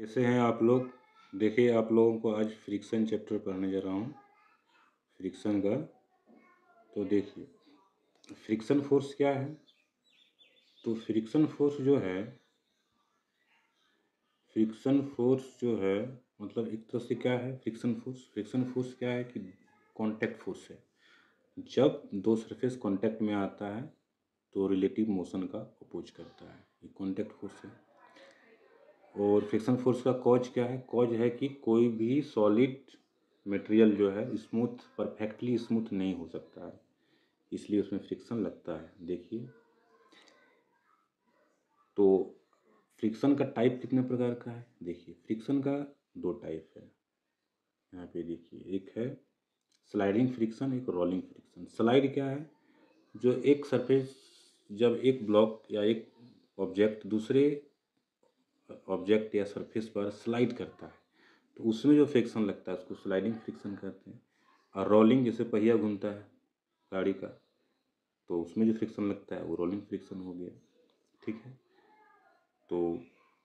कैसे हैं आप लोग। देखिए, आप लोगों को आज फ्रिक्शन चैप्टर पढ़ने जा रहा हूँ, फ्रिक्शन का। तो देखिए, फ्रिक्शन फोर्स क्या है। तो फ्रिक्शन फोर्स जो है, फ्रिक्शन फोर्स जो है मतलब एक तरह से क्या है फ्रिक्शन फोर्स क्या है कि कांटेक्ट फोर्स है। जब दो सरफेस कांटेक्ट में आता है तो रिलेटिव मोशन का अपोज करता है, ये कांटेक्ट फोर्स है। और फ्रिक्शन फोर्स का कॉज क्या है। कॉज है कि कोई भी सॉलिड मटेरियल जो है स्मूथ, परफेक्टली स्मूथ नहीं हो सकता है, इसलिए उसमें फ्रिक्शन लगता है। देखिए, तो फ्रिक्शन का टाइप कितने प्रकार का है। देखिए, फ्रिक्शन का दो टाइप है। यहाँ पे देखिए, एक है स्लाइडिंग फ्रिक्शन, एक रोलिंग फ्रिक्शन। स्लाइड क्या है, जो एक सरफेस, जब एक ब्लॉक या एक ऑब्जेक्ट दूसरे ऑब्जेक्ट या सरफेस पर स्लाइड करता है तो उसमें जो फ्रिक्शन लगता है उसको स्लाइडिंग फ्रिक्शन कहते हैं। और रोलिंग, जैसे पहिया घूमता है गाड़ी का, तो उसमें जो फ्रिक्शन लगता है वो रोलिंग फ्रिक्शन हो गया। ठीक है। तो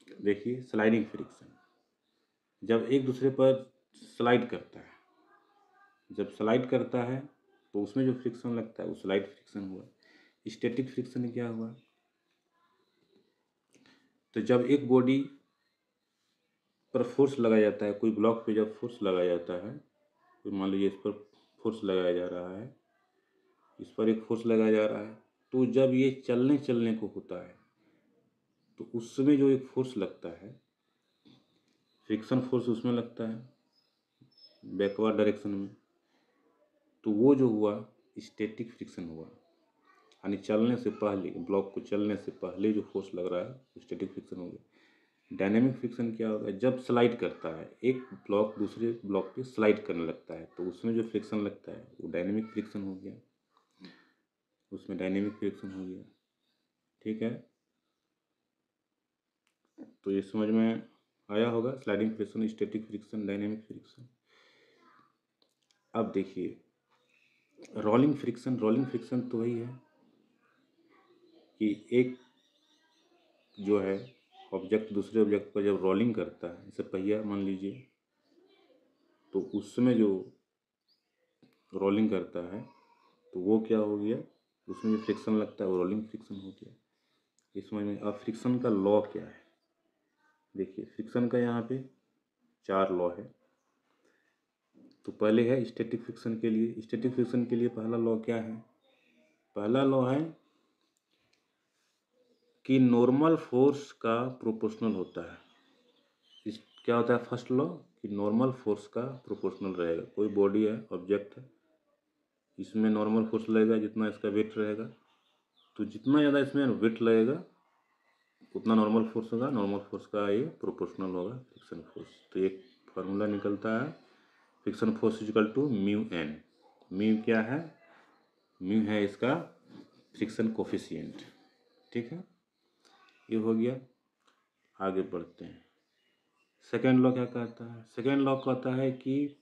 देखिए, स्लाइडिंग फ्रिक्शन जब एक दूसरे पर स्लाइड करता है, जब स्लाइड करता है तो उसमें जो फ्रिक्शन लगता है वो स्लाइड फ्रिक्शन हुआ। स्टैटिक फ्रिक्शन क्या हुआ, तो जब एक बॉडी पर फोर्स लगाया जाता है, कोई ब्लॉक पे जब फोर्स लगाया जाता है, तो मान लीजिए इस पर फोर्स लगाया जा रहा है, इस पर एक फोर्स लगाया जा रहा है, तो जब ये चलने चलने को होता है तो उस समय जो एक फोर्स लगता है, फ्रिक्शन फोर्स उसमें लगता है बैकवर्ड डायरेक्शन में, तो वो जो हुआ स्टैटिक फ्रिक्शन हुआ। यानी चलने से पहले, ब्लॉक को चलने से पहले जो फोर्स लग रहा है वो स्टैटिक फ्रिक्शन हो गया। डायनेमिक फ्रिक्शन क्या होगा, जब स्लाइड करता है एक ब्लॉक दूसरे ब्लॉक पे स्लाइड करने लगता है तो उसमें जो फ्रिक्शन लगता है वो डायनेमिक फ्रिक्शन हो गया, उसमें डायनेमिक फ्रिक्शन हो गया। ठीक है। तो ये समझ में आया होगा, sliding friction, static friction, dynamic friction. अब देखिए रोलिंग फ्रिक्शन। रोलिंग फ्रिक्शन तो वही है कि एक जो है ऑब्जेक्ट दूसरे ऑब्जेक्ट पर जब रोलिंग करता है, जैसे पहिया मान लीजिए, तो उसमें जो रोलिंग करता है तो वो क्या हो गया, उसमें जो फ्रिक्शन लगता है वो रोलिंग फ्रिक्शन हो गया। इस समझ में। अब फ्रिक्शन का लॉ क्या है। देखिए, फ्रिक्शन का यहाँ पे चार लॉ है। तो पहले है स्टैटिक फ्रिक्शन के लिए। स्टैटिक फ्रिक्शन के लिए पहला लॉ क्या है, पहला लॉ है कि नॉर्मल फोर्स का प्रोपोर्शनल होता है। इस क्या होता है फर्स्ट लॉ, कि नॉर्मल फोर्स का प्रोपोर्शनल रहेगा। कोई बॉडी है, ऑब्जेक्ट है, इसमें नॉर्मल फोर्स लगेगा जितना इसका वेट रहेगा, तो जितना ज़्यादा इसमें वेट लगेगा उतना नॉर्मल फोर्स होगा, नॉर्मल फोर्स का ये प्रोपोर्शनल होगा फ्रिक्शन फोर्स। तो एक फार्मूला निकलता है, friction force equal to mu N. Mu क्या है, म्यू है इसका फ्रिक्शन कोफिशिएंट। ठीक है, ये हो गया। आगे बढ़ते हैं। सेकेंड लॉ क्या कहता है, सेकेंड लॉ कहता है कि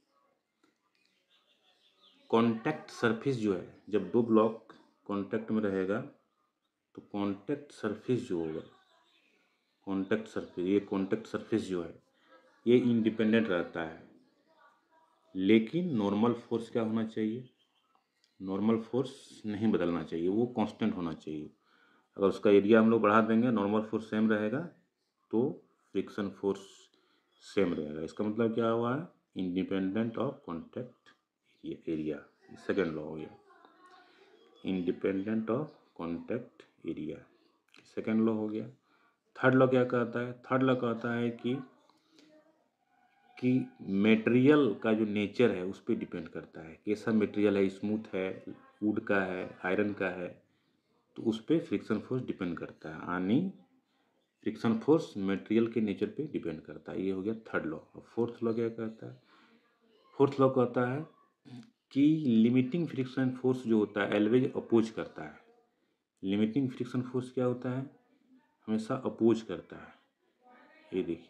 कॉन्टैक्ट सरफेस जो है, जब दो ब्लॉक कॉन्टैक्ट में रहेगा तो कॉन्टैक्ट सरफेस जो होगा, कॉन्टैक्ट सरफेस, ये कॉन्टैक्ट सरफेस जो है ये इंडिपेंडेंट रहता है। लेकिन नॉर्मल फोर्स क्या होना चाहिए, नॉर्मल फोर्स नहीं बदलना चाहिए, वो कांस्टेंट होना चाहिए। अगर उसका एरिया हम लोग बढ़ा देंगे, नॉर्मल फोर्स सेम रहेगा, तो फ्रिक्शन फोर्स सेम रहेगा। इसका मतलब क्या हुआ है, independent of contact area. Second law हो गया independent of contact area, second law हो गया। थर्ड लॉ क्या कहता है, थर्ड लॉ कहता है कि मटेरियल का जो नेचर है उस पर डिपेंड करता है, कैसा मटेरियल है, स्मूथ है, वुड का है, आयरन का है, तो उस पर फ्रिक्शन फोर्स डिपेंड करता है। यानी फ्रिक्शन फोर्स मटेरियल के नेचर पे डिपेंड करता है। ये हो गया थर्ड लॉ। और फोर्थ लॉ क्या कहता है, फोर्थ लॉ कहता है कि लिमिटिंग फ्रिक्शन फोर्स जो होता है ऑलवेज अपोज करता है। लिमिटिंग फ्रिक्शन फोर्स क्या होता है, हमेशा अपोज करता है। ये देखिए,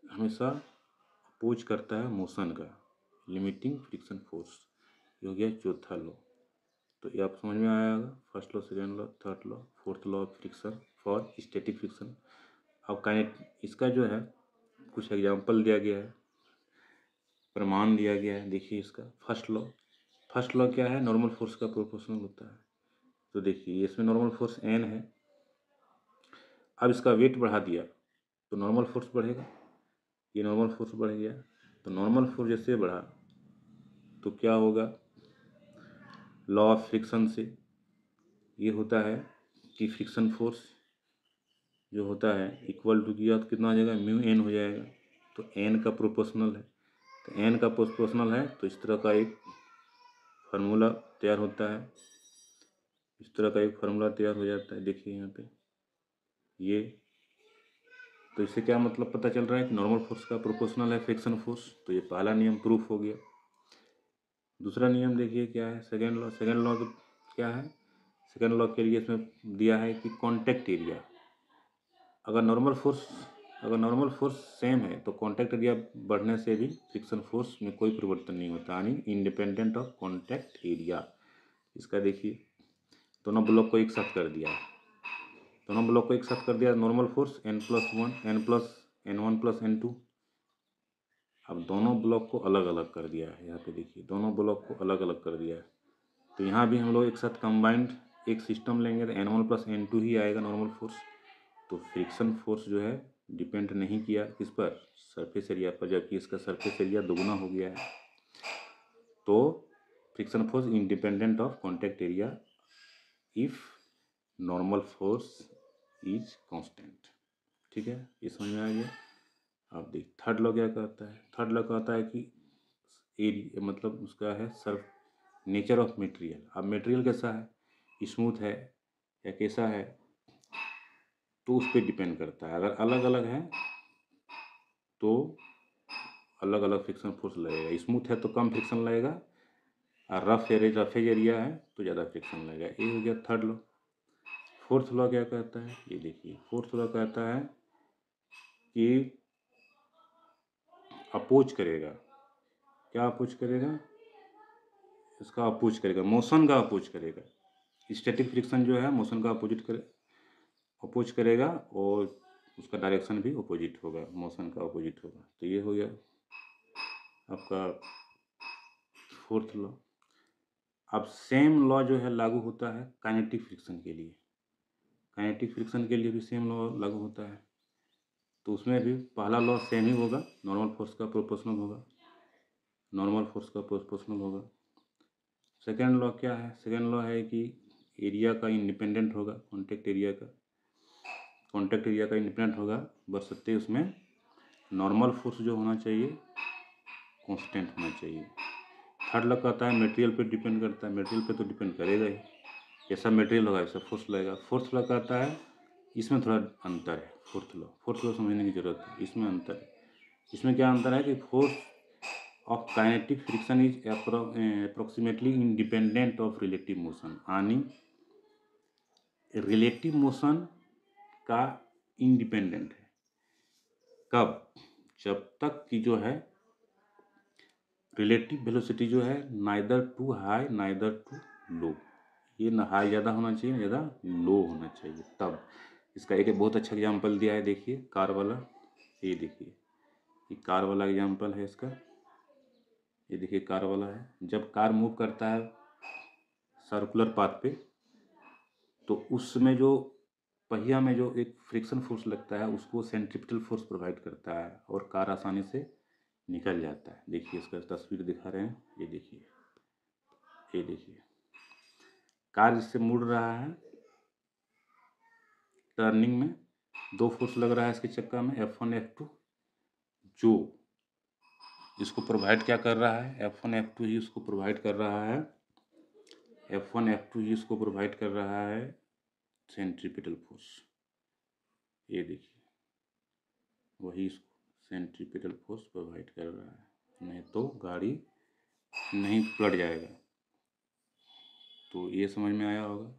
हमेशा अपोज करता है मोशन का, लिमिटिंग फ्रिक्शन फोर्स। ये हो गया चौथा लॉ। तो ये आप समझ में आया होगा, first law, second law, third law, fourth law of friction for static friction. अब काइनेट इसका जो है कुछ एग्जाम्पल दिया गया है, प्रमाण दिया गया है। देखिए इसका फर्स्ट लॉ क्या है, नॉर्मल फोर्स का प्रोपोर्शनल होता है। तो देखिए इसमें नॉर्मल फोर्स n है, अब इसका वेट बढ़ा दिया तो नॉर्मल फोर्स बढ़ेगा, ये नॉर्मल फोर्स बढ़ गया, तो नॉर्मल फोर्स जैसे बढ़ा तो क्या होगा, लॉ ऑफ फ्रिक्शन से ये होता है कि फ्रिक्शन फोर्स जो होता है इक्वल टू किया तो कितना आ जाएगा, म्यू एन हो जाएगा। तो एन का प्रोपोर्शनल है, तो एन का प्रोपोर्शनल है तो इस तरह का एक फार्मूला तैयार होता है, इस तरह का एक फार्मूला तैयार हो जाता है। देखिए यहाँ पे ये, तो इससे क्या मतलब पता चल रहा है कि नॉर्मल फोर्स का प्रोपोर्शनल है फ्रिक्शन फोर्स। तो ये पहला नियम प्रूफ हो गया। दूसरा नियम देखिए क्या है, सेकेंड लॉ क्या है, सेकेंड लॉ के लिए इसमें दिया है कि कांटेक्ट एरिया, अगर नॉर्मल फोर्स सेम है तो कांटेक्ट एरिया बढ़ने से भी फ्रिक्शन फोर्स में कोई परिवर्तन नहीं होता, यानी इंडिपेंडेंट ऑफ कांटेक्ट एरिया। इसका देखिए दोनों ब्लॉक को एक साथ कर दिया, दोनों ब्लॉक को एक साथ कर दिया, नॉर्मल फोर्स n+1 अब दोनों ब्लॉक को अलग अलग कर दिया है। यहाँ पे देखिए दोनों ब्लॉक को अलग अलग कर दिया है, तो यहाँ भी हम लोग एक साथ कंबाइंड एक सिस्टम लेंगे तो n1+n2 ही आएगा नॉर्मल फोर्स। तो फ्रिक्शन फोर्स जो है डिपेंड नहीं किया किस पर, सरफेस एरिया पर, जबकि इसका सरफेस एरिया दोगुना हो गया है। तो friction force independent of contact area if normal force is constant. ठीक है, ये समझ में आ गया। अब देख थर्ड लॉ क्या कहता है, थर्ड लॉ कहता है कि एरिया मतलब उसका है सर्फ नेचर ऑफ मटेरियल। अब मटेरियल कैसा है, स्मूथ है या कैसा है, तो उस पर डिपेंड करता है। अगर अलग अलग है तो अलग अलग फ्रिक्शन फोर्स लगेगा, स्मूथ है तो कम फ्रिक्शन लगेगा, और रफेज एरिया है तो ज़्यादा फ्रिक्शन लगेगा। ये हो गया थर्ड लॉ। फोर्थ लॉ क्या कहता है, ये देखिए फोर्थ लॉ कहता है कि अपोज करेगा, क्या अपोज करेगा, इसका अपोज करेगा, मोशन का अपोज करेगा। स्टैटिक फ्रिक्शन जो है मोशन का अपोज करेगा और उसका डायरेक्शन भी अपोजिट होगा, मोशन का अपोजिट होगा। तो ये हो गया आपका फोर्थ लॉ। अब सेम लॉ जो है लागू होता है काइनेटिक फ्रिक्शन के लिए, काइनेटिक फ्रिक्शन के लिए भी सेम लॉ लागू होता है। तो उसमें भी पहला लॉ सेम ही होगा, नॉर्मल फोर्स का प्रोपोर्शनल होगा, नॉर्मल फोर्स का प्रोपोर्शनल होगा। सेकेंड लॉ क्या है, सेकेंड लॉ है कि एरिया का इंडिपेंडेंट होगा, कॉन्टैक्ट एरिया का इंडिपेंडेंट होगा, बशर्ते उसमें नॉर्मल फोर्स जो होना चाहिए कांस्टेंट होना चाहिए। थर्ड लॉ कहता है मटेरियल पे डिपेंड करता है, मटेरियल पे तो डिपेंड करेगा ही, जैसा मटेरियल होगा वैसा फोर्स लगेगा। फोर्थ लॉ कहता है, इसमें थोड़ा अंतर है, फोर्थ लॉ समझने की जरूरत है, इसमें अंतर है। इसमें क्या अंतर है कि force of kinetic friction is approximately independent of relative motion, यानी रिलेटिव मोशन का इंडिपेंडेंट है। कब, जब तक कि जो है रिलेटिव वेलोसिटी जो है neither too high neither too low, ये ना हाई ज़्यादा होना चाहिए ना ज़्यादा लो होना चाहिए, तब। इसका एक बहुत अच्छा एग्जांपल दिया है, देखिए कार वाला, ये देखिए ये कार वाला एग्जांपल है इसका, ये देखिए कार वाला है। जब कार मूव करता है सर्कुलर पाथ पे तो उसमें जो पहिया में जो एक फ्रिक्शन फोर्स लगता है उसको सेंट्रिपिटल फोर्स प्रोवाइड करता है और कार आसानी से निकल जाता है। देखिए इसका तस्वीर दिखा रहे हैं, ये देखिए, ये देखिए कार जिससे मुड़ रहा है टर्निंग में, दो फोर्स लग रहा है इसके चक्का में, F1 F2, जो इसको प्रोवाइड क्या कर रहा है, F1 F2 ही उसको प्रोवाइड कर रहा है, F1 F2 ही इसको प्रोवाइड कर रहा है सेंट्रिपिटल फोर्स। ये देखिए वही इसको सेंट्रिपिटल फोर्स प्रोवाइड कर रहा है, नहीं तो गाड़ी नहीं पलट जाएगा। तो ये समझ में आया होगा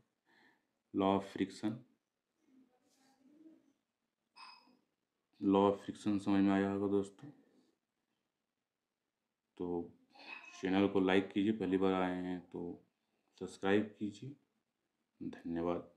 लॉ ऑफ फ्रिक्शन, समझ में आया होगा दोस्तों। तो चैनल को लाइक कीजिए, पहली बार आए हैं तो सब्सक्राइब कीजिए। धन्यवाद।